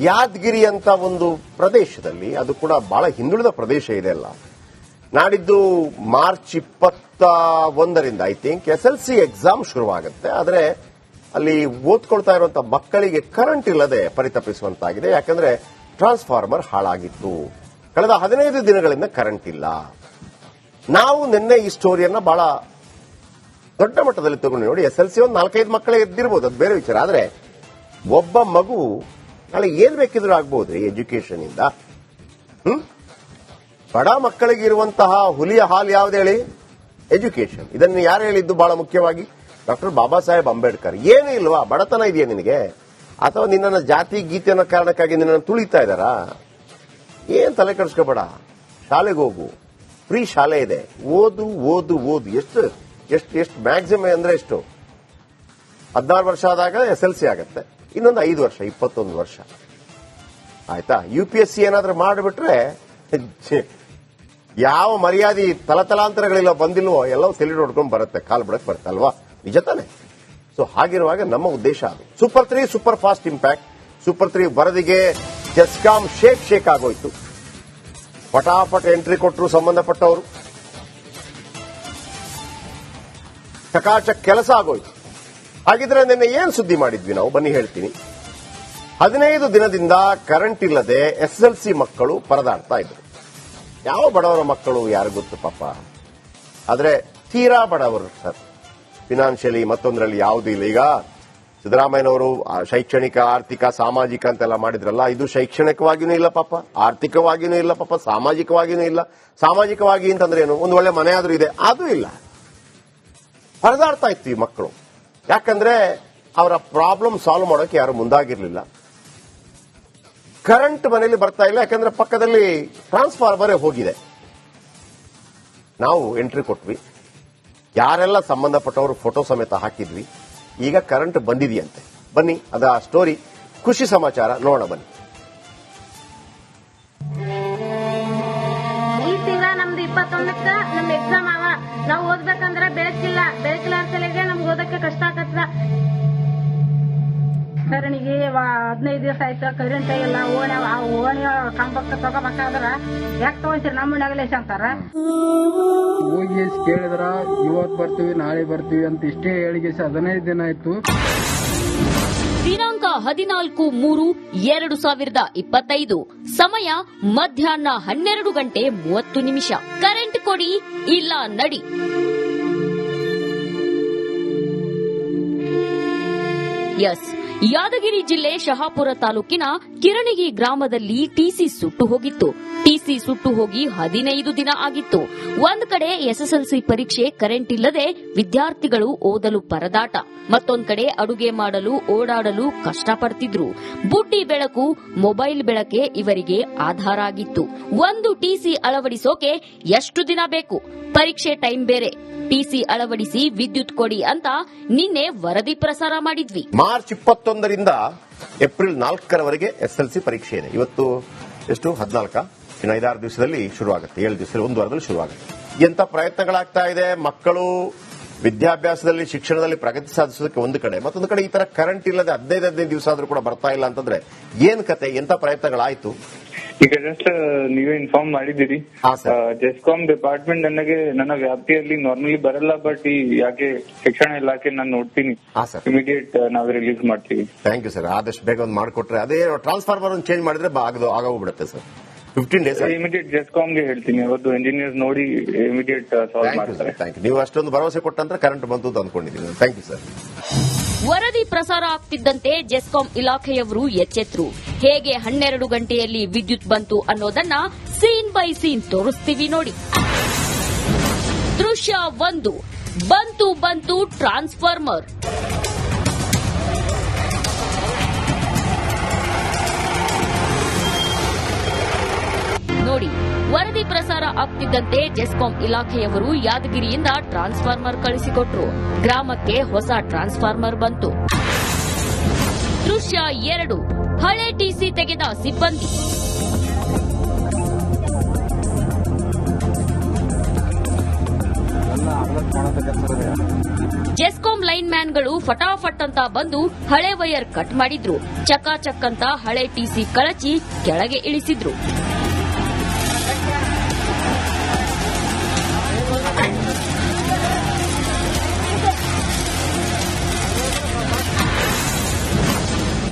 ಯಾದಗಿರಿ ಅಂತ ಒಂದು ಪ್ರದೇಶದಲ್ಲಿ, ಅದು ಕೂಡ ಬಹಳ ಹಿಂದುಳಿದ ಪ್ರದೇಶ ಇದೆ ಅಲ್ಲ, ನಾಡಿದ್ದು ಮಾರ್ಚ್ 21ರಿಂದ ಐ ಥಿಂಕ್ SLC ಎಕ್ಸಾಮ್ ಶುರುವಾಗುತ್ತೆ. ಆದರೆ ಅಲ್ಲಿ ಓದ್ಕೊಳ್ತಾ ಇರುವಂತಹ ಮಕ್ಕಳಿಗೆ ಕರೆಂಟ್ ಇಲ್ಲದೆ ಪರಿತಪಿಸುವಂತಾಗಿದೆ. ಯಾಕಂದ್ರೆ ಟ್ರಾನ್ಸ್ಫಾರ್ಮರ್ ಹಾಳಾಗಿತ್ತು. ಕಳೆದ 15 ದಿನಗಳಿಂದ ಕರೆಂಟ್ ಇಲ್ಲ. ನಾವು ನಿನ್ನೆ ಈ ಸ್ಟೋರಿಯನ್ನ ಬಹಳ ದೊಡ್ಡ ಮಟ್ಟದಲ್ಲಿ ತಗೊಂಡು ನೋಡಿ. SLC ಒಂದು 4-5 ಮಕ್ಕಳಿಗೆ ಇದ್ದಿರಬಹುದು, ಅದು ಬೇರೆ ವಿಚಾರ. ಆದರೆ ಒಬ್ಬ ಮಗು ನಾಳೆ ಏನ್ ಬೇಕಿದ್ರೂ ಆಗ್ಬಹುದ್ರಿ ಎಜುಕೇಶನ್ ಇಂದ. ಬಡ ಮಕ್ಕಳಿಗೆ ಇರುವಂತಹ ಹುಲಿಯ ಹಾಲು ಯಾವ್ದು ಹೇಳಿ? ಎಜುಕೇಶನ್. ಇದನ್ನು ಯಾರು ಹೇಳಿದ್ದು? ಬಹಳ ಮುಖ್ಯವಾಗಿ ಡಾಕ್ಟರ್ ಬಾಬಾ ಸಾಹೇಬ್ ಅಂಬೇಡ್ಕರ್. ಏನೂ ಇಲ್ವಾ? ಬಡತನ ಇದೆಯಾ ನಿನಗೆ? ಅಥವಾ ನಿನ್ನ ಜಾತಿ ಗೀತೆ ಅನ್ನೋ ಕಾರಣಕ್ಕಾಗಿ ನಿನ್ನನ್ನು ತುಳಿತಾ ಇದ್ದಾರಾ? ಏನ್ ತಲೆ ಕೆಡಿಸ್ಕೋಬೇಡ, ಶಾಲೆಗೆ ಹೋಗು, ಫ್ರೀ ಶಾಲೆ ಇದೆ, ಓದು ಓದು ಓದು. ಎಷ್ಟು ಎಷ್ಟು ಎಷ್ಟು ಮ್ಯಾಕ್ಸಿಮಮ್ ಅಂದ್ರೆ ಎಷ್ಟು? 16 ವರ್ಷ ಆದಾಗ SLC ಆಗತ್ತೆ. ಇನ್ನೊಂದು 5 ವರ್ಷ, 21 ವರ್ಷ ಆಯ್ತಾ? UPSC ಏನಾದ್ರೂ ಮಾಡಿಬಿಟ್ರೆ ಯಾವ ಮರ್ಯಾದೆ ತಲತಲಾಂತರಗಳಿಲ್ಲ ಬಂದಿಲ್ವೋ ಎಲ್ಲವೂ ಸೆಲ್ಯೂಟ್ ಹೊಡ್ಕೊಂಡು ಬರುತ್ತೆ, ಕಾಲು ಬಿಡಕ್ ಬರುತ್ತೆ ಅಲ್ವಾ? ನಿಜ ತಾನೆ? ಸೊ ಹಾಗಿರುವಾಗ ನಮ್ಮ ಉದ್ದೇಶ ಅದು. Super 3 super fast impact. Super 3 ವರದಿಗೆ ಜೆಸ್ಕಾಂ ಶೇಕ್ ಆಗೋಯ್ತು. ಪಟಾಪಟ ಎಂಟ್ರಿ ಕೊಟ್ಟರು ಸಂಬಂಧಪಟ್ಟವರು. ಚಕಾಚಕ್ ಕೆಲಸ ಆಗೋಯ್ತು. ಹಾಗಿದ್ರೆ ನಿನ್ನೆ ಏನ್ ಸುದ್ದಿ ಮಾಡಿದ್ವಿ ನಾವು? ಬನ್ನಿ ಹೇಳ್ತೀನಿ. 15 ದಿನದಿಂದ ಕರೆಂಟ್ ಇಲ್ಲದೆ SLC ಮಕ್ಕಳು ಪರದಾಡ್ತಾ ಇದ್ರು. ಯಾವ ಬಡವರ ಮಕ್ಕಳು ಯಾರು ಗೊತ್ತು ಪಾಪ. ಆದ್ರೆ ತೀರಾ ಬಡವರು ಸರ್, ಫಿನಾನ್ಷಿಯಲಿ ಮತ್ತೊಂದರಲ್ಲಿ ಯಾವುದೂ ಇಲ್ಲ. ಈಗ ಸಿದ್ದರಾಮಯ್ಯನವರು ಶೈಕ್ಷಣಿಕ, ಆರ್ಥಿಕ, ಸಾಮಾಜಿಕ ಅಂತೆಲ್ಲ ಮಾಡಿದ್ರಲ್ಲ, ಇದು ಶೈಕ್ಷಣಿಕವಾಗಿಯೂ ಇಲ್ಲ ಪಾಪ, ಆರ್ಥಿಕವಾಗಿಯೂ ಇಲ್ಲ ಪಾಪ, ಸಾಮಾಜಿಕವಾಗಿಯೂ ಇಲ್ಲ. ಸಾಮಾಜಿಕವಾಗಿ ಅಂತಂದ್ರೆ ಏನು? ಒಂದು ಒಳ್ಳೆ ಮನೆ ಆದ್ರೂ ಇದೆ, ಅದು ಇಲ್ಲ. ಪರದಾಡ್ತಾ ಇತ್ತು ಈ ಮಕ್ಕಳು. ಯಾಕಂದ್ರೆ ಅವರ ಪ್ರಾಬ್ಲಮ್ ಸಾಲ್ವ್ ಮಾಡೋಕೆ ಯಾರು ಮುಂದಾಗಿರ್ಲಿಲ್ಲ. ಕರೆಂಟ್ ಮನೆಯಲ್ಲಿ ಬರ್ತಾ ಇಲ್ಲ, ಯಾಕಂದ್ರೆ ಪಕ್ಕದಲ್ಲಿ ಟ್ರಾನ್ಸ್ಫಾರ್ಮರೇ ಹೋಗಿದೆ. ನಾವು ಎಂಟ್ರಿ ಕೊಟ್ವಿ, ಯಾರೆಲ್ಲ ಸಂಬಂಧಪಟ್ಟವರು ಫೋಟೋ ಸಮೇತ ಹಾಕಿದ್ವಿ. ಈಗ ಕರೆಂಟ್ ಬಂದಿದೆಯಂತೆ. ಬನ್ನಿ, ಅದ ಸ್ಟೋರಿ, ಖುಷಿ ಸಮಾಚಾರ ನೋಡೋಣ ಬನ್ನಿ. ಈ ತಿಂಗಳ ನಮ್ದು 21ಕ್ಕ ನಮ್ ಎಕ್ಸಾಮ್ ಅವ. ನಾವು ಓದ್ಬೇಕಂದ್ರೆ ಬೆಳಕಿಲ್ಲ ಅಂತಲೇ ನಮ್ಗೆ ಓದಕ್ಕೆ ಕಷ್ಟ ಆಗತ್ತ. ಕರಣಿಗೆ 15 ದಿವಸ ಆಯ್ತು, ಕರೆಂಟ್ ಇಲ್ಲ. ಓಣಿ ಕಂಬಕ್ಕೆ ತಗೋಬೇಕಾದ್ರ ಯಾಕೆ ತಗೊಂತೀರಿ? ನಮ್ಮ ನಗಲೇಶ್ ಅಂತಾರ. ಹೋಗಿ ಕೇಳಿದ್ರ ಇವತ್ತು ಬರ್ತೀವಿ ನಾಳೆ ಬರ್ತೀವಿ ಅಂತ ಇಷ್ಟೇ ಹೇಳಿಗೆ 15 ದಿನ ಆಯ್ತು. ದಿನಾಂಕ 14/3/2025. ಸಮಯ ಮಧ್ಯಾಹ್ನ 12:30. ಕರೆಂಟ್ ಕೊಡಿ ಇಲ್ಲ ನಡಿ. ಎಸ್, ಯಾದಗಿರಿ ಜಿಲ್ಲೆ ಶಹಾಪುರ ತಾಲೂಕಿನ ಕಿರಣಗಿ ಗ್ರಾಮದಲ್ಲಿ ಟಿಸಿ ಸುಟ್ಟು ಹೋಗಿತ್ತು. ಟಿಸಿ ಸುಟ್ಟು ಹೋಗಿ 15 ದಿನ ಆಗಿತ್ತು. ಒಂದ್ ಕಡೆ SSLC ಪರೀಕ್ಷೆ, ಕರೆಂಟ್ ಇಲ್ಲದೆ ವಿದ್ಯಾರ್ಥಿಗಳು ಓದಲು ಪರದಾಟ. ಮತ್ತೊಂದ್ ಕಡೆ ಅಡುಗೆ ಮಾಡಲು, ಓಡಾಡಲು ಕಷ್ಟಪಡ್ತಿದ್ರು. ಬುಡ್ಡಿ ಬೆಳಕು, ಮೊಬೈಲ್ ಬೆಳಕೆ ಇವರಿಗೆ ಆಧಾರ ಆಗಿತ್ತು. ಒಂದು ಟಿಸಿ ಅಳವಡಿಸೋಕೆ ಎಷ್ಟು ದಿನ ಬೇಕು? ಪರೀಕ್ಷೆ ಟೈಮ್ ಬೇರೆ. ಟಿಸಿ ಅಳವಡಿಸಿ ವಿದ್ಯುತ್ ಕೊಡಿ ಅಂತ ನಿನ್ನೆ ವರದಿ ಪ್ರಸಾರ ಮಾಡಿದ್ವಿ. ಮಾರ್ಚ್ 21ರಿಂದ ಏಪ್ರಿಲ್ 4ರವರೆಗೆ SLC ಪರೀಕ್ಷೆ ಇದೆ. ಇವತ್ತು ಎಷ್ಟು? 14. ಇನ್ನು 5-6 ದಿವಸದಲ್ಲಿ ಶುರುವಾಗುತ್ತೆ. 7 ದಿವಸದಲ್ಲಿ, ಒಂದು ವಾರದಲ್ಲಿ ಶುರುವಾಗುತ್ತೆ. ಎಂತ ಪ್ರಯತ್ನಗಳಾಗ್ತಾ ಇದೆ. ಮಕ್ಕಳು ವಿದ್ಯಾಭ್ಯಾಸದಲ್ಲಿ, ಶಿಕ್ಷಣದಲ್ಲಿ ಪ್ರಗತಿ ಸಾಧಿಸೋದಕ್ಕೆ ಒಂದು ಕಡೆ, ಮತ್ತೊಂದು ಕಡೆ ಈ ತರ ಕರೆಂಟ್ ಇಲ್ಲದೆ 15 ದಿವಸ ಆದ್ರೂ ಕೂಡ ಬರ್ತಾ ಇಲ್ಲ ಅಂತಂದ್ರೆ ಏನ್ ಕತೆ? ಎಂತ ಪ್ರಯತ್ನಗಳಾಯ್ತು? ಈಗ ಜಸ್ಟ್ ನೀವೇ ಇನ್ಫಾರ್ಮ್ ಮಾಡಿದ್ದೀರಿ. ಜೆಸ್ಕಾಂ ಡಿಪಾರ್ಟ್ಮೆಂಟ್ ನನಗೆ ನನ್ನ ವ್ಯಾಪ್ತಿಯಲ್ಲಿ ನಾರ್ಮಲಿ ಬರಲ್ಲ, ಬಟ್ ಈ ಯಾಕೆ ಶಿಕ್ಷಣ ಇಲಾಖೆ ನಾನು ನೋಡ್ತೀನಿ, ಇಮಿಡಿಯೇಟ್ ನಾವೇ ರಿಲೀಸ್ ಮಾಡ್ತೀವಿ. Thank you sir. ಆದಷ್ಟು ಬೇಗ ಒಂದು ಮಾಡಿಕೊಟ್ರೆ, ಅದೇ ಟ್ರಾನ್ಸ್ಫಾರ್ಮರ್ ಒಂದು ಚೇಂಜ್ ಮಾಡಿದ್ರೆ ಆಗೋಗ್ಬಿಡುತ್ತೆ ಸರ್. 15 ಡೇಸ್ ಇಮಿಡಿಯೇಟ್ ಜೆಸ್ಕಾಂಗೆ ಹೇಳ್ತೀನಿ. ಅವತ್ತು ಇಂಜಿನಿಯರ್ಸ್ ನೋಡಿ ಇಮಿಡಿಯೇಟ್ ಸಾಲ್ವ್ ಮಾಡ್ತಾರೆ. Thank you. ನೀವು ಅಷ್ಟೊಂದು ಭರವಸೆ ಕೊಟ್ಟಂದ್ರೆ ಕರೆಂಟ್ ಬಂತು ಅಂತ ಅಂದ್ಕೊಂಡಿದ್ದೀನಿ. Thank you sir. ವರದಿ ಪ್ರಸಾರ ಆಗ್ತಿದ್ದಂತೆ ಜೆಸ್ಕಾಂ ಇಲಾಖೆಯವರು ಎಚ್ಚೆತ್ತರು. ಹೇಗೆ 12 ಗಂಟೆಯಲ್ಲಿ ವಿದ್ಯುತ್ ಬಂತು ಅನ್ನೋದನ್ನ ಸೀನ್ ಬೈ ಸೀನ್ ತೋರಿಸ್ತೀವಿ ನೋಡಿ. ದೃಶ್ಯ 1. ಬಂತು ಟ್ರಾನ್ಸ್ಫಾರ್ಮರ್. ನೋಡಿ, ವರದಿ ಪ್ರಸಾರ ಆಗ್ತಿದ್ದಂತೆ ಜೆಸ್ಕಾಂ ಇಲಾಖೆಯವರು ಯಾದಗಿರಿಯಿಂದ ಟ್ರಾನ್ಸ್ಫಾರ್ಮರ್ ಕಳಿಸಿಕೊಟ್ರು. ಗ್ರಾಮಕ್ಕೆ ಹೊಸ ಟ್ರಾನ್ಸ್ಫಾರ್ಮರ್ ಬಂತು. ದೃಶ್ಯ 2. ಹಳೆ ಟಿಸಿ ತೆಗೆದ ಸಿಬ್ಬಂದಿ. ಜೆಸ್ಕಾಂ ಲೈನ್ ಲೈನ್ ಮ್ಯಾನ್ಗಳು ಫಟಾಫಟ್ ಅಂತ ಬಂದು ಹಳೆ ವೈರ್ ಕಟ್ ಮಾಡಿದ್ರು. ಚಕಾಚಕ್ ಅಂತ ಹಳೆ ಟಿಸಿ ಕಳಚಿ ಕೆಳಗೆ ಇಳಿಸಿದ್ರು.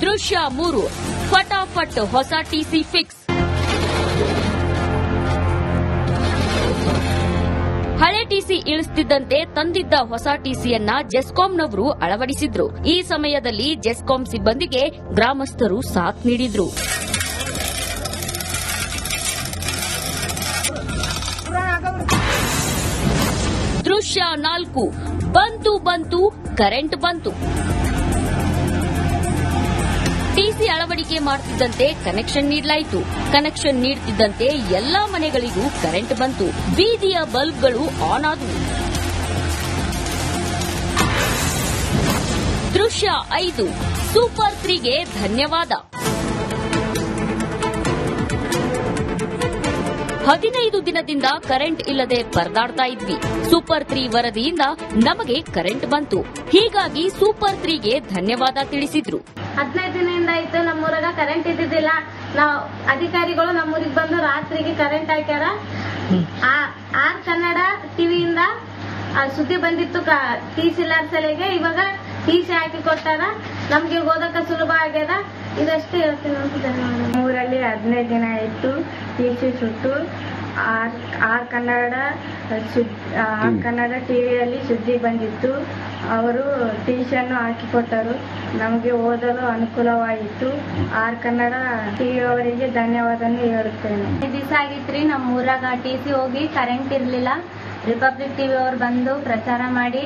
ದೃಶ್ಯ 3 ಫಟಾಫಟ್ ಹೊಸ ಟಿಸಿ ಫಿಕ್ಸ್. ಹಳೆ ಟಿಸಿ ಇಳಿಸುತ್ತಿದ್ದಂತೆ ತಂದಿದ್ದ ಹೊಸ ಟಿಸಿಯನ್ನ ಜೆಸ್ಕಾಂನವರು ಅಳವಡಿಸಿದ್ರು. ಈ ಸಮಯದಲ್ಲಿ ಜೆಸ್ಕಾಂ ಸಿಬ್ಬಂದಿಗೆ ಗ್ರಾಮಸ್ಥರು ಸಾಥ್ ನೀಡಿದ್ರು. ದೃಶ್ಯ 4 ಬಂತು ಕರೆಂಟ್ ಬಂತು. ಟಿಸಿ ಅಳವಡಿಕೆ ಮಾಡುತ್ತಿದ್ದಂತೆ ಕನೆಕ್ಷನ್ ನೀಡಲಾಯಿತು. ಕನೆಕ್ಷನ್ ನೀಡುತ್ತಿದ್ದಂತೆ ಎಲ್ಲಾ ಮನೆಗಳಿಗೂ ಕರೆಂಟ್ ಬಂತು. ಬೀದಿಯ ಬಲ್ಬ್ಗಳು ಆನ್ ಆದವು. ದೃಶ್ಯ 5 ಸೂಪರ್ 3ಗೆ ಧನ್ಯವಾದ. 15 ದಿನದಿಂದ ಕರೆಂಟ್ ಇಲ್ಲದೆ ಪರದಾಡ್ತಾ ಇದ್ವಿ. ಸೂಪರ್ 3 ವರದಿಯಿಂದ ನಮಗೆ ಕರೆಂಟ್ ಬಂತು. ಹೀಗಾಗಿ ಸೂಪರ್ 3ಗೆ ಧನ್ಯವಾದ ತಿಳಿಸಿದ್ರು. 15 ದಿನದಿಂದ ಆಯ್ತು ನಮ್ಮೂರಾಗ ಕರೆಂಟ್ ಇದ್ದಿದ್ದಿಲ್ಲ. ನಾವು ಅಧಿಕಾರಿಗಳು ನಮ್ಮೂರಿಗೆ ಬಂದು ರಾತ್ರಿಗೆ ಕರೆಂಟ್ ಹಾಕ್ಯಾರ. ಆರ್ ಕನ್ನಡ ಟಿವಿಯಿಂದ ಸುದ್ದಿ ಬಂದಿತ್ತು ಟಿಸಿ ಇಲ್ಲಾರ್ಸಲಿಗೆ. ಇವಾಗ ಟಿಸಿ ಹಾಕಿ ಕೊಟ್ಟಾರ. ನಮ್ಗೆ ಓದಕ ಸುಲಭ ಆಗ್ಯದ. ಇದಷ್ಟೇ ಹೇಳ್ತೀನಿ ಅಂತ. ಊರಲ್ಲಿ 15 ದಿನ ಆಯ್ತು ಟಿಸಿ ಸುಟ್ಟು. ಆರ್ ಕನ್ನಡ ಟಿವಿಯಲ್ಲಿ ಸುದ್ದಿ ಬಂದಿತ್ತು. ಅವರು ಟಿಸಿಯನ್ನು ಹಾಕಿಕೊಟ್ಟರು. ನಮಗೆ ಓದಲು ಅನುಕೂಲವಾಯಿತು. ಆರ್ ಕನ್ನಡ ಟಿವಿ ಅವರಿಗೆ ಧನ್ಯವಾದ ಹೇಳುತ್ತೇನೆ. ದಿವಸ ಆಗಿತ್ರಿ ನಮ್ಮ ಊರಾಗ ಟಿಸಿ ಹೋಗಿ ಕರೆಂಟ್ ಇರ್ಲಿಲ್ಲ. ರಿಪಬ್ಲಿಕ್ ಟಿವಿ ಅವರು ಬಂದು ಪ್ರಚಾರ ಮಾಡಿ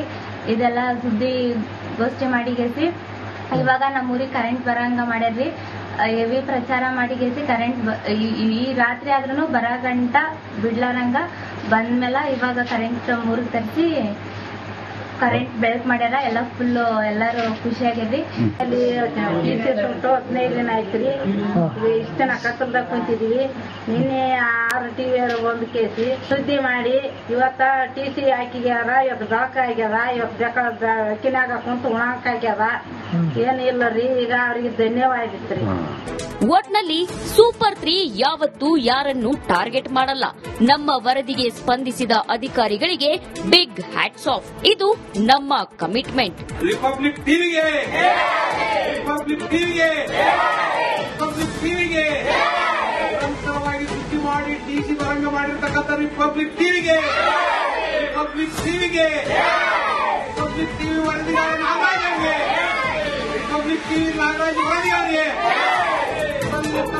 ಇದೆಲ್ಲ ಸುದ್ದಿಗೋಷ್ಠಿ ಮಾಡಿಗೆಸಿ ಇವಾಗ ನಮ್ಮೂರಿಗೆ ಕರೆಂಟ್ ಬರಂಗ ಮಾಡ್ಯಾರ್ರಿ. ಹೆವಿ ಪ್ರಚಾರ ಮಾಡಿಗೆಸಿ ಕರೆಂಟ್ ಈ ರಾತ್ರಿ ಆದ್ರೂ ಬರಗಂಟ ಬಿಡ್ಲಾರಂಗ ಬಂದ್ಮೇಲೆ ಇವಾಗ ಕರೆಂಟ್ ಊರಿಗೆ ತರಿಸಿ ಕರೆಂಟ್ ಬೆಳಕ್ ಮಾಡ್ಯಾರ. ಎಲ್ಲ ಫುಲ್ ಎಲ್ಲಾರು ಖುಷಿಯಾಗ್ಯದ್ರಿ. ಅಲ್ಲಿ ಟಿಸಿ ಸುಟ್ಟು 15 ದಿನ ಆಯ್ತ್ರಿ. ಇಷ್ಟ ಕತ್ತಲ್ದಾಗ ಕುಂತಿದ್ವಿ. ನಿನ್ನೆ 6 ಟಿವಿ ಒಂದು ಕೇಸಿ ಸುದ್ದಿ ಮಾಡಿ ಇವತ್ತ ಟಿಸಿ ಹಾಕಿಗ್ಯಾರ. ಇವತ್ತು ಬೆಳಕ ಆಗ್ಯದ. ಇವತ್ತು ಅಕ್ಕಿನಾಗ ಕುಂತು ಉಣಾಕ ಆಗ್ಯದ. ಏನಿಲ್ಲರಿ ಈಗ ಅವ್ರಿಗೆ ಧನ್ಯವಾದ. ಒಟ್ನಲ್ಲಿ ಸೂಪರ್ 3 ಯಾವತ್ತೂ ಯಾರನ್ನು ಟಾರ್ಗೆಟ್ ಮಾಡಲ್ಲ. ನಮ್ಮ ವರದಿಗೆ ಸ್ಪಂದಿಸಿದ ಅಧಿಕಾರಿಗಳಿಗೆ ಬಿಗ್ ಹ್ಯಾಟ್ಸ್ ಆಫ್. ಇದು ನಮ್ಮ ಕಮಿಟ್ಮೆಂಟ್. ರಿಪಬ್ಲಿಕ್ ಟಿವಿಗೆ ರಿಪಬ್ಲಿಕ್ ಟಿವಿಗೆ ರಿಪಬ್ಲಿಕ್ ಟಿವಿಗೆ ನಿರಂತರವಾಗಿ ಸುದ್ದಿ ಮಾಡಿ ಟಿಸಿ ಬರಂಗ ಮಾಡಿರ್ತಕ್ಕಂಥ ರಿಪಬ್ಲಿಕ್ ಟಿವಿಗೆ ರಿಪಬ್ಲಿಕ್ ಟಿವಿಗೆ ರಿಪಬ್ಲಿಕ್ ಟಿವಿ ವರದಿಗಾರ ನಾಗರಾಜರಿಗೆ ರಿಪಬ್ಲಿಕ್ ಟಿವಿ ನಾಗರಾಜ್ ವರದಿಗಾರಿಗೆ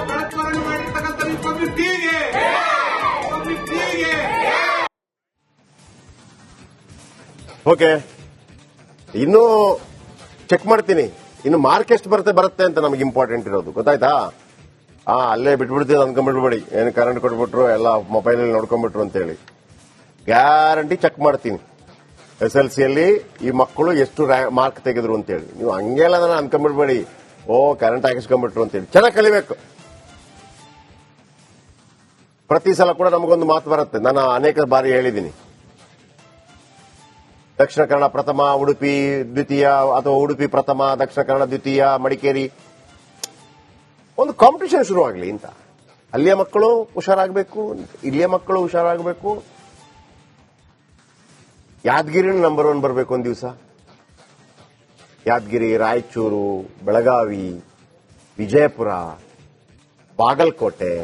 ಬೆಳಕು ಮಾಡಿರ್ತಕ್ಕಂಥ ರಿಪಬ್ಲಿಕ್ ಟಿವಿಗೆ ರಿಪಬ್ಲಿಕ್ ಟಿವಿಗೆ. ಓಕೆ, ಇನ್ನೂ ಚೆಕ್ ಮಾಡ್ತೀನಿ. ಇನ್ನು ಮಾರ್ಕ್ ಎಷ್ಟು ಬರುತ್ತೆ ಅಂತ ನಮಗೆ ಇಂಪಾರ್ಟೆಂಟ್ ಇರೋದು ಗೊತ್ತಾಯ್ತಾ? ಅಲ್ಲೇ ಬಿಟ್ಬಿಡ್ತೀವಿ ಅಂದ್ಕೊಂಡ್ಬಿಡ್ಬೇಡಿ. ಏನು ಕರೆಂಟ್ ಕೊಟ್ಬಿಟ್ರು ಎಲ್ಲ ಮೊಬೈಲಲ್ಲಿ ನೋಡ್ಕೊಂಡ್ಬಿಟ್ರು ಅಂತೇಳಿ. ಗ್ಯಾರಂಟಿ ಚೆಕ್ ಮಾಡ್ತೀನಿ SLCಯಲ್ಲಿ ಈ ಮಕ್ಕಳು ಎಷ್ಟು ಮಾರ್ಕ್ ತೆಗೆದ್ರು ಅಂತೇಳಿ. ನೀವು ಹಂಗೆಲ್ಲ ನಾನು ಅನ್ಕೊಂಡ್ಬಿಡ್ಬೇಡಿ. ಕರೆಂಟ್ ಹಾಕಿಸ್ಕೊಂಡ್ಬಿಟ್ರು ಅಂತೇಳಿ. ಚೆನ್ನಾಗಿ ಕಲಿಬೇಕು. ಪ್ರತಿ ಸಲ ಕೂಡ ನಮಗೊಂದು ಮಾತು ಬರುತ್ತೆ. ನಾನು ಅನೇಕ ಬಾರಿ ಹೇಳಿದ್ದೀನಿ. ದಕ್ಷಿಣ ಕನ್ನಡ ಪ್ರಥಮ, ಉಡುಪಿ ದ್ವಿತೀಯ, ಅಥವಾ ಉಡುಪಿ ಪ್ರಥಮ, ದಕ್ಷಿಣ ಕನ್ನಡ ದ್ವಿತೀಯ, ಮಡಿಕೇರಿ. ಒಂದು ಕಾಂಪಿಟೇಷನ್ ಶುರುವಾಗಲಿ ಅಂತ. ಅಲ್ಲಿಯ ಮಕ್ಕಳು ಹುಷಾರಾಗಬೇಕು, ಇಲ್ಲಿಯ ಮಕ್ಕಳು ಹುಷಾರಾಗಬೇಕು. ಯಾದಗಿರಿನ ನಂಬರ್ 1 ಬರಬೇಕು ಒಂದು ದಿವಸ. ಯಾದಗಿರಿ, ರಾಯಚೂರು, ಬೆಳಗಾವಿ, ವಿಜಯಪುರ, ಬಾಗಲಕೋಟೆ,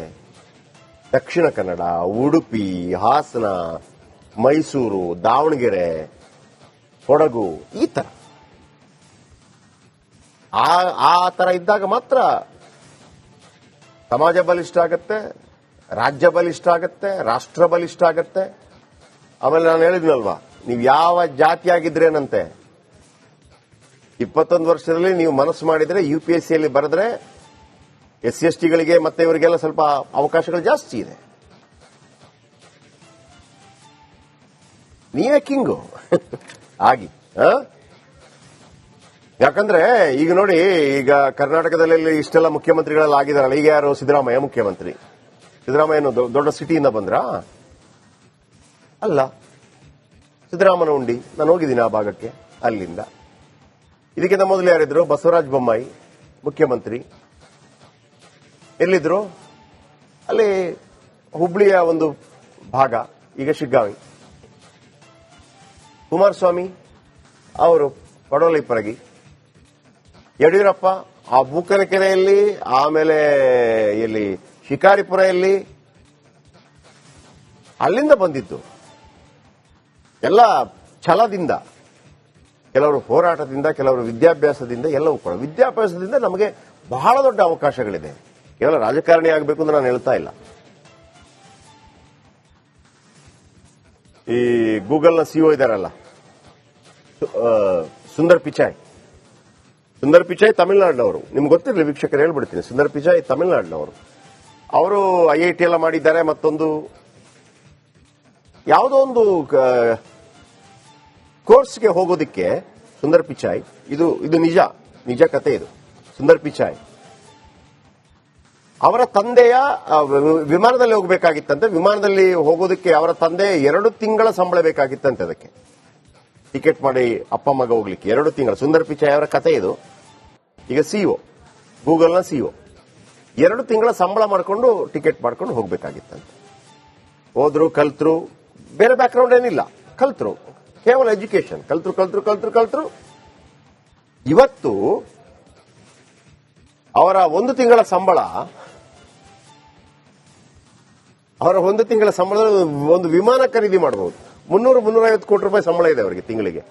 ದಕ್ಷಿಣ ಕನ್ನಡ, ಉಡುಪಿ, ಹಾಸನ, ಮೈಸೂರು, ದಾವಣಗೆರೆ, ಕೊಡಗು, ಈ ತರ ಆ ತರ ಇದ್ದಾಗ ಮಾತ್ರ ಸಮಾಜ ಬಲಿಷ್ಠ ಆಗತ್ತೆ, ರಾಜ್ಯ ಬಲಿಷ್ಠ ಆಗತ್ತೆ, ರಾಷ್ಟ್ರ ಬಲಿಷ್ಠ ಆಗತ್ತೆ. ಆಮೇಲೆ ನಾನು ಹೇಳಿದ್ನಲ್ವಾ, ನೀವು ಯಾವ ಜಾತಿಯಾಗಿದ್ರೇನಂತೆ 21 ವರ್ಷದಲ್ಲಿ ನೀವು ಮನಸ್ಸು ಮಾಡಿದ್ರೆ UPSCಯಲ್ಲಿ ಬರೆದ್ರೆ SC/ST ಗಳಿಗೆ ಮತ್ತೆ ಇವರಿಗೆಲ್ಲ ಸ್ವಲ್ಪ ಅವಕಾಶಗಳು ಜಾಸ್ತಿ ಇದೆ. ನೀವೇ ಕಿಂಗು ಆಗಿ. ಯಾಕಂದ್ರೆ ಈಗ ನೋಡಿ, ಈಗ ಕರ್ನಾಟಕದಲ್ಲಿ ಇಷ್ಟೆಲ್ಲ ಮುಖ್ಯಮಂತ್ರಿಗಳೆಲ್ಲ ಆಗಿದಾರಲ್ಲ. ಈಗ ಯಾರು? ಸಿದ್ದರಾಮಯ್ಯ ಮುಖ್ಯಮಂತ್ರಿ. ಸಿದ್ದರಾಮಯ್ಯನು ದೊಡ್ಡ ಸಿಟಿಯಿಂದ ಬಂದ್ರ? ಅಲ್ಲ, ಸಿದ್ದರಾಮನ ಉಂಡಿ. ನಾನು ಹೋಗಿದ್ದೀನಿ ಆ ಭಾಗಕ್ಕೆ. ಅಲ್ಲಿಂದ ಇದಕ್ಕಿಂತ ಮೊದಲು ಯಾರಿದ್ರು? ಬಸವರಾಜ ಬೊಮ್ಮಾಯಿ ಮುಖ್ಯಮಂತ್ರಿ. ಎಲ್ಲಿದ್ರು? ಅಲ್ಲಿ ಹುಬ್ಳಿಯ ಒಂದು ಭಾಗ, ಈಗ ಶಿಗ್ಗಾವಿ. ಕುಮಾರಸ್ವಾಮಿ ಅವರು ಪಡೋಲಿಪರಗಿ. ಯಡಿಯೂರಪ್ಪ ಆ ಬೂಕನಕೆರೆಯಲ್ಲಿ, ಆಮೇಲೆ ಇಲ್ಲಿ ಶಿಕಾರಿಪುರ, ಅಲ್ಲಿಂದ ಬಂದಿದ್ದು ಎಲ್ಲ ಛಲದಿಂದ, ಕೆಲವರು ಹೋರಾಟದಿಂದ, ಕೆಲವರು ವಿದ್ಯಾಭ್ಯಾಸದಿಂದ, ಎಲ್ಲವೂ ಕೂಡ. ವಿದ್ಯಾಭ್ಯಾಸದಿಂದ ನಮಗೆ ಬಹಳ ದೊಡ್ಡ ಅವಕಾಶಗಳಿದೆ. ಕೇವಲ ರಾಜಕಾರಣಿ ಆಗಬೇಕು ಅಂತ ನಾನು ಹೇಳ್ತಾ ಇಲ್ಲ. ಈ ಗೂಗಲ್ನ ಸಿಒ ಇದಾರಲ್ಲ, ಸುಂದರ್ ಪಿಚಾಯ್ ತಮಿಳುನಾಡಿನವರು. ನಿಮ್ಗೆ ಗೊತ್ತಿರಲಿ ವೀಕ್ಷಕರು, ಹೇಳ್ಬಿಡ್ತೀನಿ. ಸುಂದರ್ ಪಿಚಾಯ್ ತಮಿಳುನಾಡಿನವರು. ಅವರು IIT ಎಲ್ಲ ಮಾಡಿದ್ದಾರೆ. ಮತ್ತೊಂದು ಯಾವುದೋ ಒಂದು ಕೋರ್ಸ್ಗೆ ಹೋಗೋದಿಕ್ಕೆ ಸುಂದರ್ ಪಿಚಾಯ್, ಇದು ನಿಜ ಕತೆ. ಇದು ಸುಂದರ್ ಪಿಚಾಯ್ ಅವರ ತಂದೆಯ ವಿಮಾನದಲ್ಲಿ ಹೋಗಬೇಕಾಗಿತ್ತಂತೆ. ವಿಮಾನದಲ್ಲಿ ಹೋಗೋದಕ್ಕೆ ಅವರ ತಂದೆ 2 ತಿಂಗಳ ಸಂಬಳ ಬೇಕಾಗಿತ್ತಂತೆ. ಅದಕ್ಕೆ ಟಿಕೆಟ್ ಮಾಡಿ ಅಪ್ಪ ಮಗ ಹೋಗ್ಲಿಕ್ಕೆ 2 ತಿಂಗಳ. ಸುಂದರ್ ಪಿಚಾಯ್ ಅವರ ಕತೆ ಇದು. ಈಗ ಸಿಇಒ, ಗೂಗಲ್ನ ಸಿಇಒ, 2 ತಿಂಗಳ ಸಂಬಳ ಮಾಡಿಕೊಂಡು ಟಿಕೆಟ್ ಮಾಡ್ಕೊಂಡು ಹೋಗ್ಬೇಕಾಗಿತ್ತಂತೆ. ಹೋದ್ರು, ಕಲ್ತರು. ಬೇರೆ ಬ್ಯಾಕ್ಗ್ರೌಂಡ್ ಏನಿಲ್ಲ, ಕಲ್ತರು. ಕೇವಲ ಎಜುಕೇಶನ್. ಕಲ್ತರು. ಇವತ್ತು ಅವರ 1 ತಿಂಗಳ ಸಂಬಳದಲ್ಲಿ ಒಂದು ವಿಮಾನ ಖರೀದಿ ಮಾಡಬಹುದು. 300-350 ಕೋಟಿ ರೂಪಾಯಿ ಸಂಬಳ ಇದೆ ಅವರಿಗೆ ತಿಂಗಳಿಗೆ.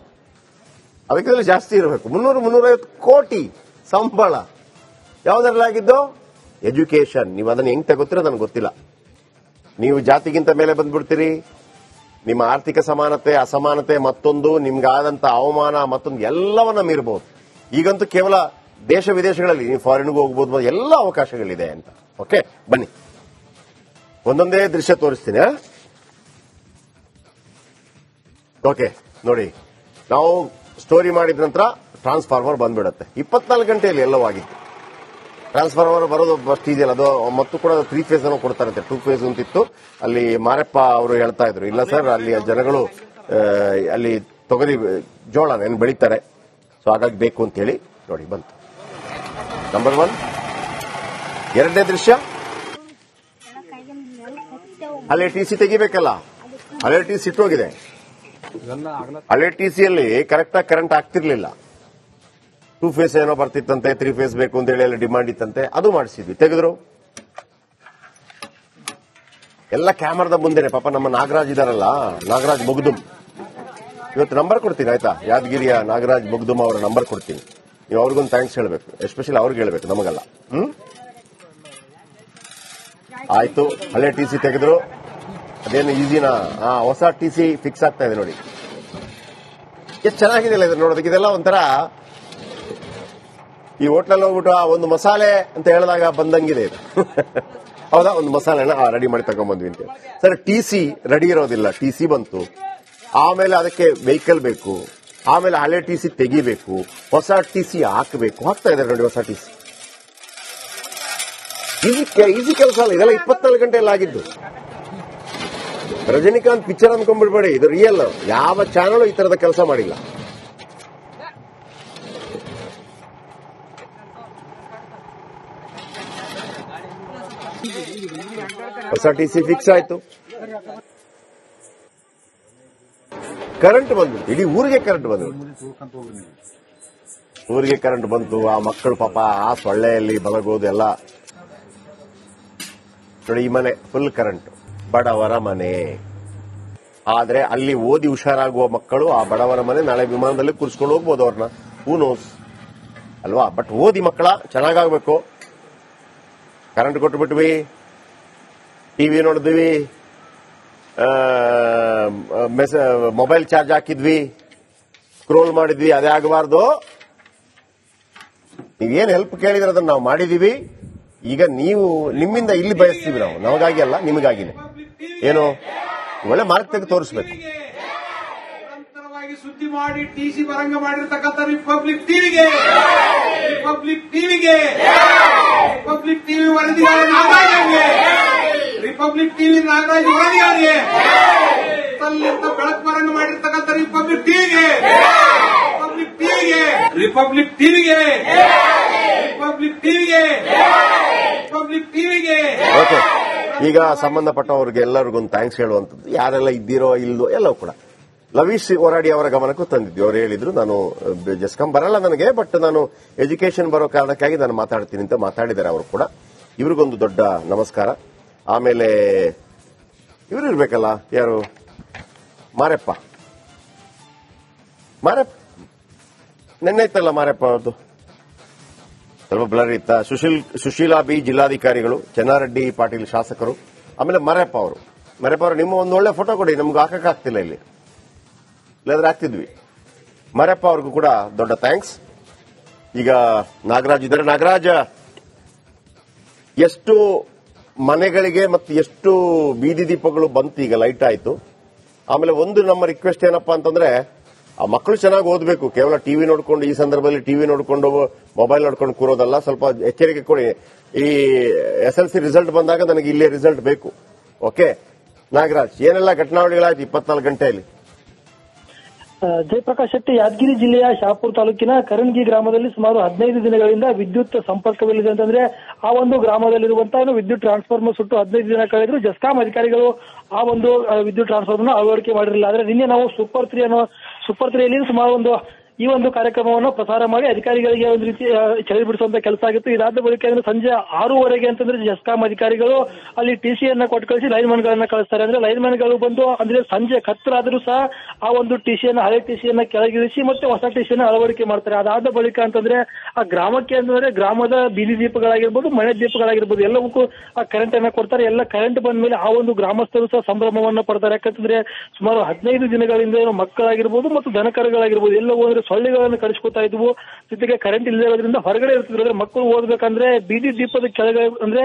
ಅದಕ್ಕಿಂತ ಜಾಸ್ತಿ ಇರಬೇಕು. 300-350 ಕೋಟಿ ಸಂಬಳ ಯಾವುದರಲ್ಲಾಗಿದ್ದು? ಎಜುಕೇಶನ್. ನೀವು ಅದನ್ನು ಹೆಂಗ್ ತಗೋತೀರೋ ನನಗೆ ಗೊತ್ತಿಲ್ಲ. ನೀವು ಜಾತಿಗಿಂತ ಮೇಲೆ ಬಂದ್ಬಿಡ್ತೀರಿ. ನಿಮ್ಮ ಆರ್ಥಿಕ ಸಮಾನತೆ, ಅಸಮಾನತೆ, ಮತ್ತೊಂದು ನಿಮ್ಗಾದಂತ ಅವಮಾನ, ಮತ್ತೊಂದು ಎಲ್ಲವನ್ನ ಮೀರಬಹುದು. ಈಗಂತೂ ಕೇವಲ ದೇಶ ವಿದೇಶಗಳಲ್ಲಿ ನೀವು ಫಾರಿನ್ಗೂ ಹೋಗ್ಬೋದು, ಎಲ್ಲ ಅವಕಾಶಗಳಿದೆ ಅಂತ. ಓಕೆ, ಬನ್ನಿ ಒಂದೊಂದೇ ದೃಶ್ಯ ತೋರಿಸ್ತೀನಿ. ಓಕೆ, ನೋಡಿ, ನಾವು ಸ್ಟೋರಿ ಮಾಡಿದ ನಂತರ ಟ್ರಾನ್ಸ್ಫಾರ್ಮರ್ ಬಂದ್ಬಿಡುತ್ತೆ. 24 ಗಂಟೆಯಲ್ಲಿ ಎಲ್ಲವೂ ಆಗಿತ್ತು. ಟ್ರಾನ್ಸ್ಫಾರ್ಮರ್ ಬರೋದು ಫಸ್ಟ್ ಇದೆಯಲ್ಲ, ಅದು ಮತ್ತು ಕೂಡ 3 ಫೇಸ್ ಅನ್ನು ಕೊಡ್ತಾರಂತೆ. 2 ಫೇಸ್ ಅಂತಿತ್ತು. ಅಲ್ಲಿ ಮಾರಪ್ಪ ಅವರು ಹೇಳ್ತಾ ಇದ್ರು, ಇಲ್ಲ ಸರ್, ಅಲ್ಲಿ ಜನಗಳು ಅಲ್ಲಿ ತೊಗರಿ ಜೋಳ ಏನು ಬೆಳೀತಾರೆ, ಸೊ ಹಾಗಾಗಿ ಬೇಕು ಅಂತ ಹೇಳಿ. ನೋಡಿ, ಬಂತು ನಂಬರ್ 1. ಎರಡನೇ ದೃಶ್ಯ, ಅಲ್ಲಿ TC ತೆಗಿಬೇಕಲ್ಲ, ಹಳೆ TC ಇಟ್ಟೋಗಿದೆ. ಹಳೆ TCಯಲ್ಲಿ ಕರೆಕ್ಟಾಗಿ ಕರೆಂಟ್ ಆಗ್ತಿರ್ಲಿಲ್ಲ. 2 ಫೇಸ್ ಏನೋ ಬರ್ತಿತ್ತಂತೆ, 3 ಫೇಸ್ ಬೇಕು ಅಂತ ಹೇಳಿ ಡಿಮಾಂಡ್ ಇತ್ತಂತೆ. ಅದು ಮಾಡಿಸಿದ್ವಿ, ತೆಗೆದ್ರು. ಎಲ್ಲ ಕ್ಯಾಮರಾದ ಮುಂದೆನೆ. ಪಾಪ ನಮ್ಮ ನಾಗರಾಜ್ ಇದಾರಲ್ಲ, ನಾಗರಾಜ್ ಮುಗ್ದುಮ್, ಇವತ್ತು ನಂಬರ್ ಕೊಡ್ತೀನಿ ಆಯ್ತಾ. ಯಾದಗಿರಿಯ ನಾಗರಾಜ್ ಮುಗ್ದುಮ್ ಅವರ ನಂಬರ್ ಕೊಡ್ತೀನಿ. ನೀವು ಅವ್ರಿಗೊಂದು ಥ್ಯಾಂಕ್ಸ್ ಹೇಳಬೇಕು, ಎಸ್ಪೆಷಲಿ ಅವ್ರಿಗೆ ಹೇಳಬೇಕು, ನಮಗಲ್ಲ. ಆಯ್ತು, ಹಳೆ TC ತೆಗೆದ್ರು. ಅದೇನು ಈಸಿನಾ? ಹೊಸ TC ಫಿಕ್ಸ್ ಆಗ್ತಾ ಇದೆ ನೋಡಿ. ಎಷ್ಟು ಚೆನ್ನಾಗಿದೆ ಅಲ್ಲ ಇದು ನೋಡೋದಕ್ಕೆ. ಇದೆಲ್ಲ ಒಂಥರ ಈ ಹೋಟ್ಲಲ್ಲಿ ಹೋಗ್ಬಿಟ್ಟು ಒಂದು ಮಸಾಲೆ ಅಂತ ಹೇಳಿದಾಗ ಬಂದಂಗಿದೆ ಇದು. ಹೌದಾ, ಒಂದು ಮಸಾಲೆನ ರೆಡಿ ಮಾಡಿ ತಗೊಂಡ್ಬಂದ್ವಿ ಅಂತ. ಸರ್, TC ರೆಡಿ ಇರೋದಿಲ್ಲ. TC ಬಂತು, ಆಮೇಲೆ ಅದಕ್ಕೆ ವೆಹಿಕಲ್ ಬೇಕು, ಆಮೇಲೆ ಹಳೆ TC ತೆಗಿಬೇಕು, ಹೊಸ TC ಹಾಕಬೇಕು. ಹಾಕ್ತಾ ಇದ್ದಾರೆ ನೋಡಿ ಹೊಸ TC. ಈಸಿ ಕೆಲಸ ಅಲ್ಲ ಇದೆಲ್ಲ. 24 ಗಂಟೆಯಲ್ಲಿ ಆಗಿದ್ದು. ರಜನಿಕಾಂತ್ ಪಿಕ್ಚರ್ ಅಂದ್ಕೊಂಡ್ಬಿಡ್ಬೇಡಿ, ಇದು ರಿಯಲ್. ಯಾವ ಚಾನಲ್ ಈ ತರದ ಕೆಲಸ ಮಾಡಿಲ್ಲ. ಹೊಸ TC ಫಿಕ್ಸ್ ಆಯ್ತು. ಕರೆಂಟ್ ಬಂದ್ಬಿಟ್ಟು ಇಡೀ ಊರಿಗೆ ಕರೆಂಟ್ ಬಂತು. ಆ ಮಕ್ಕಳು ಪಾಪ ಆ ಸೊಳ್ಳೆಯಲ್ಲಿ ಬಲಗೋದು ಎಲ್ಲ ನೋಡಿ. ಈ ಮನೆ ಫುಲ್ ಕರೆಂಟ್, ಬಡವರ ಮನೆ. ಆದ್ರೆ ಅಲ್ಲಿ ಓದಿ ಹುಷಾರಾಗುವ ಮಕ್ಕಳು ಆ ಬಡವರ ಮನೆ ನಾಳೆ ವಿಮಾನದಲ್ಲಿ ಕೂರಿಸ್ಕೊಂಡು ಹೋಗ್ಬೋದು ಅವ್ರನ್ನ. ಹೂ ನೋಸ್ ಅಲ್ವಾ? ಬಟ್ ಓದಿ ಮಕ್ಕಳ ಚೆನ್ನಾಗಾಗಬೇಕು. ಕರೆಂಟ್ ಕೊಟ್ಬಿಟ್ವಿ, ಟಿವಿ ನೋಡಿದ್ವಿ, ಮೊಬೈಲ್ ಚಾರ್ಜ್ ಹಾಕಿದ್ವಿ, ಸ್ಕ್ರೋಲ್ ಮಾಡಿದ್ವಿ. ಅದೇ ಆಗಬಾರ್ದು. ನೀವೇನು ಹೆಲ್ಪ್ ಕೇಳಿದ್ರೆ ಅದನ್ನ ನಾವು ಮಾಡಿದೀವಿ. ಈಗ ನೀವು ನಿಮ್ಮಿಂದ ಇಲ್ಲಿ ಬಯಸ್ತೀವಿ ನಾವು, ನಮಗಾಗಿ ಅಲ್ಲ, ನಿಮಗಾಗಿನೇ. ಏನು ಒಳ್ಳೆ ಮಾರ್ಕ್ ತೆಗೆದು ತೋರಿಸ್ಬೇಕು. ನಿರಂತರವಾಗಿ ಸುದ್ದಿ ಮಾಡಿ TC ಬರಂಗ ಮಾಡಿರ್ತಕ್ಕಂಥ ರಿಪಬ್ಲಿಕ್ ಟಿವಿಗೆ ರಿಪಬ್ಲಿಕ್ ಟಿವಿ ವರದಿಗಾರ ನಾಗರಾಜ್ಗೆ, ರಿಪಬ್ಲಿಕ್ ಟಿವಿ ನಾಗರಾಜ್ ವರದಿಗಾರಿಗೆ, ತಲ್ಲಿಂದ ಬೆಳಕು ಬರಂಗ ಮಾಡಿರ್ತಕ್ಕಂಥ ರಿಪಬ್ಲಿಕ್ ಟಿವಿಗೆ ರಿಪಬ್ಲಿಕ್ ಟಿವಿಗೆ ರಿಪಬ್ಲಿಕ್ ಟಿವಿಗೆ ರಿಪಬ್ಲಿಕ್ ಟಿವಿಗೆ. ಓಕೆ, ಈಗ ಸಂಬಂಧಪಟ್ಟವ್ರಿಗೆ ಎಲ್ಲರಿಗೊಂದು ಥ್ಯಾಂಕ್ಸ್ ಹೇಳುವಂಥದ್ದು, ಯಾರೆಲ್ಲ ಇದ್ದೀರೋ ಇಲ್ಲೋ ಎಲ್ಲವೂ ಕೂಡ ಲವೀಶ್ ಹೋರಾಡಿ ಅವರ ಗಮನಕ್ಕೂ ತಂದಿದ್ವಿ. ಅವರು ಹೇಳಿದ್ರು ನಾನು ಜಸ್ಕಾಂ ಬರಲ್ಲ ನನಗೆ, ಬಟ್ ನಾನು ಎಜುಕೇಶನ್ ಬರೋ ಕಾರಣಕ್ಕಾಗಿ ನಾನು ಮಾತಾಡ್ತೀನಿ ಅಂತ ಮಾತಾಡಿದ್ದಾರೆ ಅವರು ಕೂಡ. ಇವ್ರಿಗೊಂದು ದೊಡ್ಡ ನಮಸ್ಕಾರ. ಆಮೇಲೆ ಇವರು ಇರ್ಬೇಕಲ್ಲ, ಯಾರು ಮಾರೆಪ್ಪ ನೆನ್ನೆ ಇತ್ತಲ್ಲ ಮಾರೆಪ್ಪ ಅವ್ರದ್ದು, ಸ್ವಲ್ಪ ಬ್ಲರ್ ಇತ್ತ. ಸುಶೀಲಾ ಬಿ ಜಿಲ್ಲಾಧಿಕಾರಿಗಳು, ಚೆನ್ನಾರೆಡ್ಡಿ ಪಾಟೀಲ್ ಶಾಸಕರು, ಆಮೇಲೆ ಮರೆಪ್ಪ ಅವರು ನಿಮ್ಮ ಒಂದು ಒಳ್ಳೆ ಫೋಟೋ ಕೊಡಿ, ನಮ್ಗೆ ಹಾಕಕ್ಕಾಗ್ತಿಲ್ಲ ಇಲ್ಲಿ, ಇಲ್ಲಾಂದ್ರೆ ಆಗ್ತಿದ್ವಿ. ಮರೆಪ್ಪ ಅವ್ರಿಗೂ ಕೂಡ ದೊಡ್ಡ ಥ್ಯಾಂಕ್ಸ್. ಈಗ ನಾಗರಾಜ್ ಇದ್ದಾರೆ. ನಾಗರಾಜ್, ಎಷ್ಟು ಮನೆಗಳಿಗೆ ಮತ್ತು ಎಷ್ಟು ಬೀದಿ ದೀಪಗಳು ಬಂತು, ಈಗ ಲೈಟ್ ಆಯ್ತು. ಆಮೇಲೆ ಒಂದು ನಮ್ಮ ರಿಕ್ವೆಸ್ಟ್ ಏನಪ್ಪಾ ಅಂತಂದ್ರೆ, ಆ ಮಕ್ಕಳು ಚೆನ್ನಾಗಿ ಓದಬೇಕು. ಕೇವಲ ಟಿವಿ ನೋಡ್ಕೊಂಡು, ಈ ಸಂದರ್ಭದಲ್ಲಿ ಟಿವಿ ನೋಡ್ಕೊಂಡು ಮೊಬೈಲ್ ನೋಡ್ಕೊಂಡು ಕೂರೋದಲ್ಲ, ಸ್ವಲ್ಪ ಎಚ್ಚರಿಕೆ ಕೊಡಿ. ಈ SLC ರಿಸಲ್ಟ್ ಬಂದಾಗ ನನಗೆ ಇಲ್ಲೇ ರಿಸಲ್ಟ್ ಬೇಕು. ಓಕೆ ನಾಗರಾಜ್, ಏನೆಲ್ಲ ಘಟನಾವಳಿಗಳಾಯ್ತು 24 ಗಂಟೆಯಲ್ಲಿ? ಜಯಪ್ರಕಾಶ್ ಶೆಟ್ಟಿ, ಯಾದಗಿರಿ ಜಿಲ್ಲೆಯ ಶಹಾಪುರ ತಾಲೂಕಿನ ಕರಣಗಿ ಗ್ರಾಮದಲ್ಲಿ ಸುಮಾರು 15 ದಿನಗಳಿಂದ ವಿದ್ಯುತ್ ಸಂಪರ್ಕವಿಲ್ಲದೆ ಅಂತಂದ್ರೆ ಆ ಒಂದು ಗ್ರಾಮದಲ್ಲಿರುವಂತಹ ವಿದ್ಯುತ್ ಟ್ರಾನ್ಸ್ಫಾರ್ಮರ್ ಸುಟ್ಟು 15 ದಿನ ಕಳೆದ್ರು ಜಸ್ಕಾಂ ಅಧಿಕಾರಿಗಳು ಆ ಒಂದು ವಿದ್ಯುತ್ ಟ್ರಾನ್ಸ್ಫಾರ್ಮರ್ ಅಳವಡಿಕೆ ಮಾಡಿರಲಿಲ್ಲ. ಆದ್ರೆ ನಿನ್ನೆ ನಾವು ಸೂಪರ್ 3ಯಲ್ಲಿ ಸುಮಾರು ಈ ಒಂದು ಕಾರ್ಯಕ್ರಮವನ್ನು ಪ್ರಸಾರ ಮಾಡಿ ಅಧಿಕಾರಿಗಳಿಗೆ ಒಂದು ರೀತಿ ಚಳಿ ಬಿಡಿಸುವಂತ ಕೆಲಸ ಆಗಿತ್ತು. ಇದಾದ ಬಳಿಕ ಸಂಜೆ 6:30 ಅಂತಂದ್ರೆ ಜಸ್ಕಾಂ ಅಧಿಕಾರಿಗಳು ಅಲ್ಲಿ ಟಿಸಿಯನ್ನ ಕೊಟ್ಟು ಕಳಿಸಿ ಲೈನ್ಮನ್ ಗಳನ್ನ ಕಳಿಸ್ತಾರೆ. ಅಂದ್ರೆ ಲೈನ್ಮನ್ ಗಳು ಬಂದು ಅಂದ್ರೆ ಸಂಜೆ ಕತ್ತಲಾದ್ರೂ ಸಹ ಆ ಒಂದು ಟಿಸಿಯನ್ನ, ಹಳೆ ಟಿಸಿಯನ್ನ ಕೆಳಗಿಳಿಸಿ ಮತ್ತೆ ಹೊಸ ಟಿಸಿಯನ್ನ ಅಳವಡಿಕೆ ಮಾಡ್ತಾರೆ. ಅದಾದ ಬಳಿಕ ಅಂತಂದ್ರೆ ಆ ಗ್ರಾಮಕ್ಕೆ ಅಂತಂದ್ರೆ ಗ್ರಾಮದ ಬೀದಿ ದೀಪಗಳಾಗಿರ್ಬೋದು, ಮನೆ ದೀಪಗಳಾಗಿರ್ಬೋದು ಎಲ್ಲವಕ್ಕೂ ಆ ಕರೆಂಟ್ ಅನ್ನ ಕೊಡ್ತಾರೆ. ಎಲ್ಲ ಕರೆಂಟ್ ಬಂದ ಮೇಲೆ ಆ ಒಂದು ಗ್ರಾಮಸ್ಥರು ಸಹ ಸಂಭ್ರಮವನ್ನ ಪಡ್ತಾರೆ. ಯಾಕಂತಂದ್ರೆ ಸುಮಾರು 15 ದಿನಗಳಿಂದ ಮಕ್ಕಳಾಗಿರ್ಬೋದು ಮತ್ತು ದನಕರುಗಳಾಗಿರ್ಬೋದು ಎಲ್ಲವೂ ಅಂದ್ರೆ ಸೊಳ್ಳೆಗಳನ್ನು ಕಡಿಸ್ಕೊತಾ ಇದ್ವು. ಜೊತೆಗೆ ಕರೆಂಟ್ ಇಲ್ಲದೆ ಇರೋದ್ರಿಂದ ಹೊರಗಡೆ ಇರ್ತಿದ್ರು. ಅಂದ್ರೆ ಮಕ್ಕಳು ಓದ್ಬೇಕಂದ್ರೆ ಬೀದಿ ದೀಪದ ಕೆಳಗಡೆ ಅಂದ್ರೆ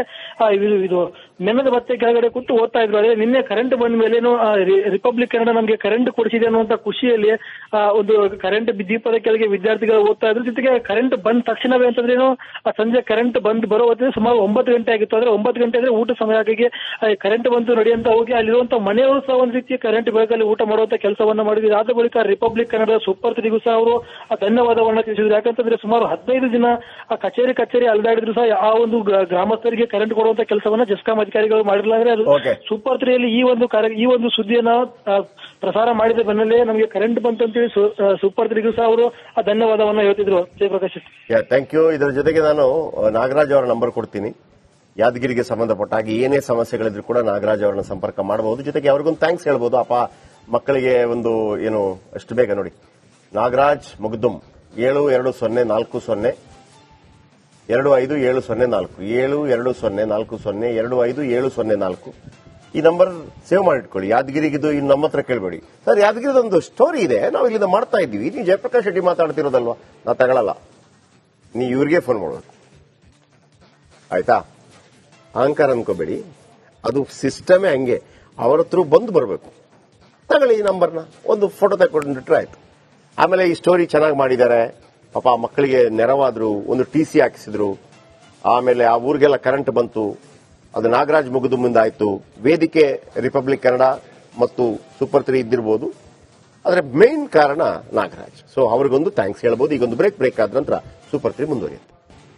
ಇದು ನೆನದ ಬತ್ತೆ ಕೆಳಗಡೆ ಕೂತು ಓದ್ತಾ ಇದ್ರು. ಅದೇ ನಿನ್ನೆ ಕರೆಂಟ್ ಬಂದ ಮೇಲೇನು ರಿಪಬ್ಲಿಕ್ ಕನ್ನಡ ನಮಗೆ ಕರೆಂಟ್ ಕೊಡಿಸಿದೆ ಅನ್ನುವಂತ ಖುಷಿಯಲ್ಲಿ ಒಂದು ಕರೆಂಟ್ ದೀಪದ ಕೆಳಗೆ ವಿದ್ಯಾರ್ಥಿಗಳು ಓದ್ತಾ ಇದ್ರು. ಜೊತೆಗೆ ಕರೆಂಟ್ ಬಂದ ತಕ್ಷಣವೇ ಅಂತಂದ್ರೇನು ಸಂಜೆ ಕರೆಂಟ್ ಬರೋ ಹೊತ್ತಿಗೆ ಸುಮಾರು 9 ಗಂಟೆ ಆಗಿತ್ತು. ಅಂದ್ರೆ 9 ಗಂಟೆ ಅಂದ್ರೆ ಊಟ ಸಮಯ ಆಗಿ ಕರೆಂಟ್ ಬಂತು ನಡಿ ಅಂತ ಹೋಗಿ ಅಲ್ಲಿರುವಂತ ಮನೆಯವರು ಸಹ ಒಂದು ರೀತಿ ಕರೆಂಟ್ ಬೆಳಕಲ್ಲಿ ಊಟ ಮಾಡುವಂತ ಕೆಲಸವನ್ನ ಮಾಡಿದ್ವಿ. ಆದ ಬಳಿಕ ರಿಪಬ್ಲಿಕ್ ಕನ್ನಡ ಸೂಪರ್ 3ಗೂ ಸಹ ಅವರು ಧನ್ಯವಾದವನ್ನ ತಿಳಿಸಿದ್ರು. ಯಾಕಂತಂದ್ರೆ ಸುಮಾರು 15 ದಿನ ಕಚೇರಿ ಅಲ್ದಾಡಿದ್ರು ಸಹ ಆ ಒಂದು ಗ್ರಾಮಸ್ಥರಿಗೆ ಕರೆಂಟ್ ಕೊಡುವಂತ ಕೆಲಸವನ್ನ ಜಸ್ಕಾಂ ಅಧಿಕಾರಿಗಳು ಮಾಡಿರಲಿಲ್ಲ. ಅಂದ್ರೆ ಅದು ಸೂಪರ್ 3ಯಲ್ಲಿ ಈ ಒಂದು ಸುದ್ದಿಯನ್ನ ಪ್ರಸಾರ ಮಾಡಿದ ಬೆನ್ನಲ್ಲೇ ನಮಗೆ ಕರೆಂಟ್ ಬಂತಂತೇಳಿ ಸೂಪರ್ 3ಗೂ ಸಹ ಅವರು ಧನ್ಯವಾದವನ್ನ ಹೇಳ್ತಿದ್ರು. Jayaprakash, thank you. ಇದರ ಜೊತೆಗೆ ನಾನು ನಾಗರಾಜ್ ಅವರ ನಂಬರ್ ಕೊಡ್ತೀನಿ. ಯಾದಗಿರಿಗೆ ಸಂಬಂಧಪಟ್ಟ ಹಾಗೆ ಏನೇ ಸಮಸ್ಯೆಗಳಿದ್ರು ಕೂಡ ನಾಗರಾಜ್ ಅವರನ್ನ ಸಂಪರ್ಕ ಮಾಡಬಹುದು. ಜೊತೆಗೆ ಅವ್ರಿಗೊಂದು ಥ್ಯಾಂಕ್ಸ್ ಹೇಳ್ಬೋದು. ಮಕ್ಕಳಿಗೆ ಒಂದು ಏನು ಅಷ್ಟು ಬೇಗ ನೋಡಿ, ನಾಗರಾಜ್ ಮುಗ್ದುಂ 72040 25704 72040 ಈ ನಂಬರ್ ಸೇವ್ ಮಾಡಿಟ್ಕೊಳ್ಳಿ. ಯಾದಗಿರಿಗಿದು ಇನ್ನು ನಮ್ಮ ಹತ್ರ ಕೇಳಬೇಡಿ. ಸರ್, ಯಾದಗಿರಿದೊಂದು ಸ್ಟೋರಿ ಇದೆ, ನಾವು ಇಲ್ಲಿಂದ ಮಾಡ್ತಾ ಇದ್ದೀವಿ. ನೀವು ಜಯಪ್ರಕಾಶ್ ಶೆಟ್ಟಿ ಮಾತಾಡ್ತಿರೋದಲ್ವಾ, ನಾ ತಗೊಳ್ಳಲ್ಲ, ನೀವು ಇವ್ರಿಗೆ ಫೋನ್ ಮಾಡಬೇಕು, ಆಯ್ತಾ? ಅಹಂಕಾರ ಅನ್ಕೋಬೇಡಿ, ಅದು ಸಿಸ್ಟಮೇ ಹಂಗೆ. ಅವರ ಹತ್ರ ಬಂದು ಬರಬೇಕು. ತಗೊಳ್ಳಿ ಈ ನಂಬರ್ನ, ಒಂದು ಫೋಟೋ ತಗೊಂಡಿಟ್ರೆ ಆಯ್ತು. ಆಮೇಲೆ ಈ ಸ್ಟೋರಿ ಚೆನ್ನಾಗಿ ಮಾಡಿದ್ದಾರೆ ಪಾಪ. ಮಕ್ಕಳಿಗೆ ನೆರವಾದ್ರು, ಒಂದು TC ಹಾಕಿಸಿದ್ರು, ಆಮೇಲೆ ಆ ಊರಿಗೆಲ್ಲ ಕರೆಂಟ್ ಬಂತು. ಅದು ನಾಗರಾಜ್ ಮುಗಿದು ಮುಂದಾಯ್ತು. ವೇದಿಕೆ ರಿಪಬ್ಲಿಕ್ ಕನ್ನಡ ಮತ್ತು ಸೂಪರ್ 3 ಇದ್ದಿರಬಹುದು, ಆದರೆ ಮೇನ್ ಕಾರಣ ನಾಗರಾಜ್. ಸೊ ಅವ್ರಿಗೊಂದು ಥ್ಯಾಂಕ್ಸ್ ಹೇಳ್ಬೋದು. ಈಗೊಂದು ಬ್ರೇಕ್ ಆದ ನಂತರ ಸೂಪರ್ 3 ಮುಂದುವರಿಯುತ್ತೆ.